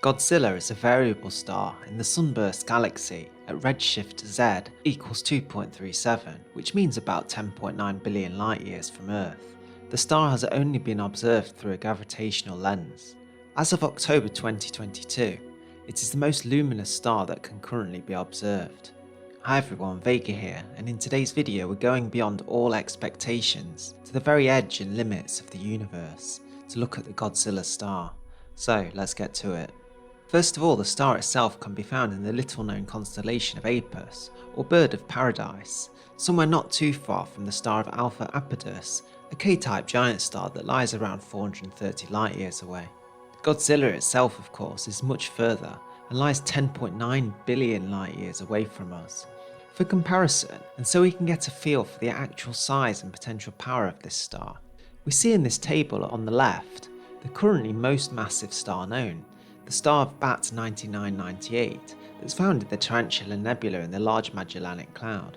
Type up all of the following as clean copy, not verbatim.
Godzilla is a variable star in the Sunburst galaxy at redshift Z equals 2.37, which means about 10.9 billion light years from Earth. The star has only been observed through a gravitational lens. As of October 2022, it is the most luminous star that can currently be observed. Hi everyone, Vega here, and in today's video we're going beyond all expectations to the very edge and limits of the universe to look at the Godzilla star. So let's get to it. First of all, the star itself can be found in the little known constellation of Apus, or Bird of Paradise, somewhere not too far from the star of Alpha Apodus, a K-type giant star that lies around 430 light years away. Godzilla itself, of course, is much further and lies 10.9 billion light years away from us. For comparison, and so we can get a feel for the actual size and potential power of this star, we see in this table on the left the currently most massive star known, the star of Bat 9998 that's found in the Tarantula Nebula in the Large Magellanic Cloud.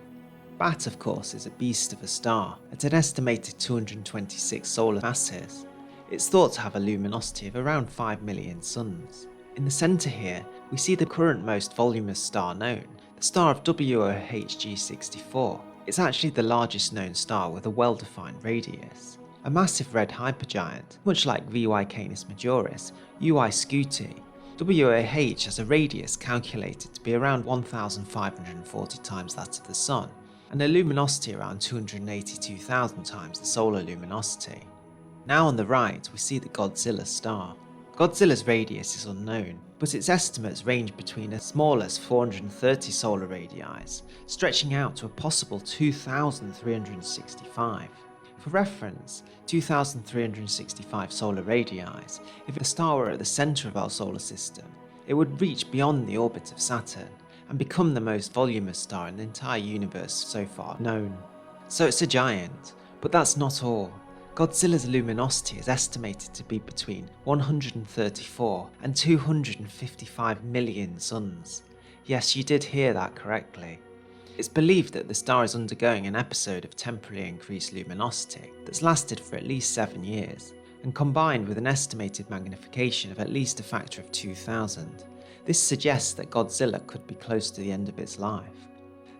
Bat, of course, is a beast of a star at an estimated 226 solar masses. It's thought to have a luminosity of around 5 million suns. In the centre here, we see the current most voluminous star known, the star of WOHG 64. It's actually the largest known star with a well-defined radius. A massive red hypergiant, much like VY Canis Majoris, UI Scuti. WOH has a radius calculated to be around 1,540 times that of the Sun, and a luminosity around 282,000 times the solar luminosity. Now on the right we see the Godzilla star. Godzilla's radius is unknown, but its estimates range between as small as 430 solar radii, stretching out to a possible 2,365. For reference, 2,365 solar radii, if the star were at the centre of our solar system, it would reach beyond the orbit of Saturn and become the most voluminous star in the entire universe so far known. So it's a giant, but that's not all. Godzilla's luminosity is estimated to be between 134 and 255 million suns. Yes, you did hear that correctly. It's believed that the star is undergoing an episode of temporarily increased luminosity that's lasted for at least 7 years, and combined with an estimated magnification of at least a factor of 2,000, this suggests that Godzilla could be close to the end of its life.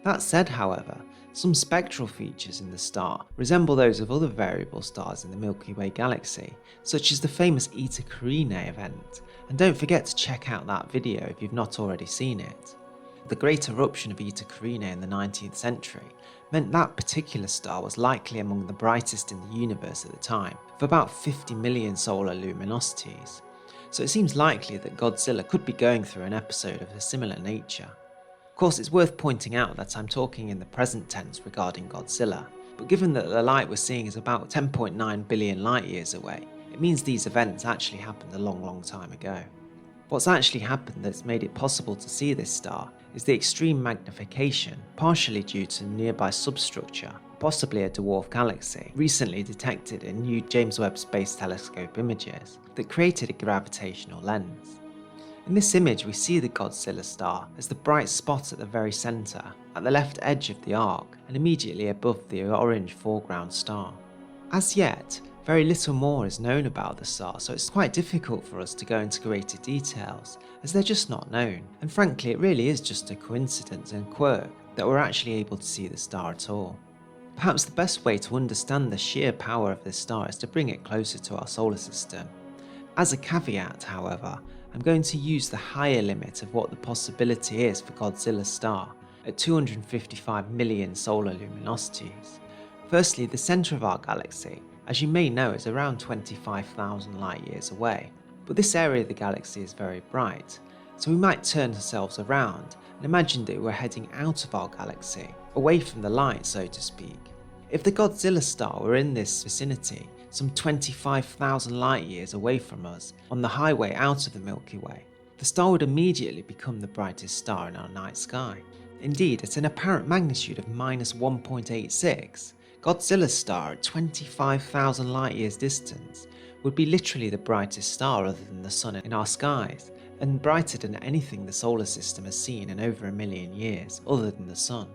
That said, however, some spectral features in the star resemble those of other variable stars in the Milky Way galaxy, such as the famous Eta Carinae event, and don't forget to check out that video if you've not already seen it. The great eruption of Eta Carinae in the 19th century meant that particular star was likely among the brightest in the universe at the time, with about 50 million solar luminosities. So it seems likely that Godzilla could be going through an episode of a similar nature. Of course, it's worth pointing out that I'm talking in the present tense regarding Godzilla, but given that the light we're seeing is about 10.9 billion light years away, it means these events actually happened a long time ago. What's actually happened that's made it possible to see this star is the extreme magnification, partially due to nearby substructure, possibly a dwarf galaxy, recently detected in new James Webb Space Telescope images that created a gravitational lens. In this image we see the Godzilla star as the bright spot at the very centre, at the left edge of the arc and immediately above the orange foreground star. As yet, very little more is known about the star, so it's quite difficult for us to go into greater details, as they're just not known, and frankly it really is just a coincidence and quirk that we're actually able to see the star at all. Perhaps the best way to understand the sheer power of this star is to bring it closer to our solar system. As a caveat, however, I'm going to use the higher limit of what the possibility is for Godzilla's star, at 255 million solar luminosities. Firstly, the centre of our galaxy, as you may know, is around 25,000 light years away, but this area of the galaxy is very bright, so we might turn ourselves around and imagine that we're heading out of our galaxy, away from the light so to speak. If the Godzilla star were in this vicinity, some 25,000 light years away from us, on the highway out of the Milky Way, the star would immediately become the brightest star in our night sky. Indeed, at an apparent magnitude of -1.86, Godzilla's star at 25,000 light years distance would be literally the brightest star other than the Sun in our skies, and brighter than anything the solar system has seen in over 1 million years other than the Sun.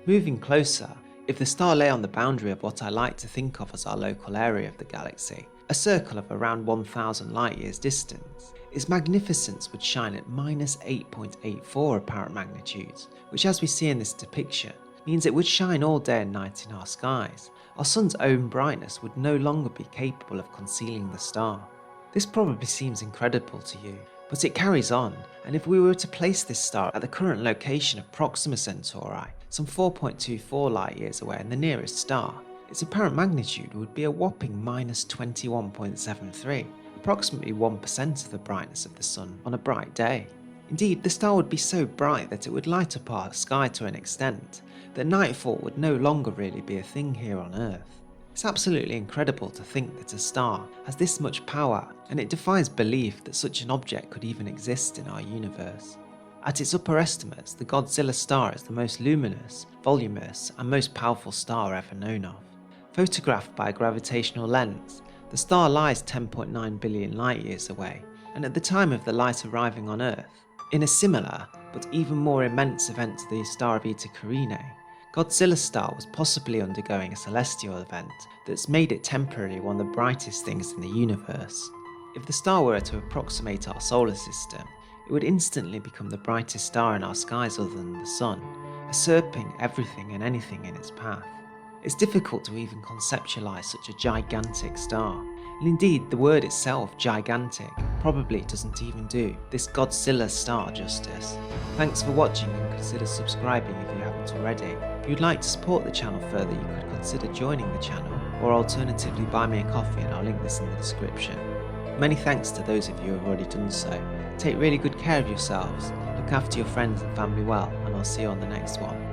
Moving closer, if the star lay on the boundary of what I like to think of as our local area of the galaxy, a circle of around 1000 light years distance, its magnificence would shine at -8.84 apparent magnitudes, which, as we see in this depiction, means it would shine all day and night in our skies. Our sun's own brightness would no longer be capable of concealing the star. This probably seems incredible to you, but it carries on, and if we were to place this star at the current location of Proxima Centauri, some 4.24 light years away in the nearest star, its apparent magnitude would be a whopping -21.73, approximately 1% of the brightness of the sun on a bright day. Indeed, the star would be so bright that it would light up our sky to an extent that nightfall would no longer really be a thing here on Earth. It's absolutely incredible to think that a star has this much power, and it defies belief that such an object could even exist in our universe. At its upper estimates, the Godzilla star is the most luminous, voluminous, and most powerful star ever known of. Photographed by a gravitational lens, the star lies 10.9 billion light years away, and at the time of the light arriving on Earth, in a similar but even more immense event to the star of Eta Carinae, Godzilla's star was possibly undergoing a celestial event that's made it temporarily one of the brightest things in the universe. If the star were to approximate our solar system, it would instantly become the brightest star in our skies other than the sun, usurping everything and anything in its path. It's difficult to even conceptualize such a gigantic star, and indeed the word itself, gigantic, probably doesn't even do this Godzilla star justice. Thanks for watching, and consider subscribing if you haven't already. If you'd like to support the channel further, you could consider joining the channel, or alternatively buy me a coffee, and I'll link this in the description. Many thanks to those of you who have already done so. Take really good care of yourselves, look after your friends and family well, and I'll see you on the next one.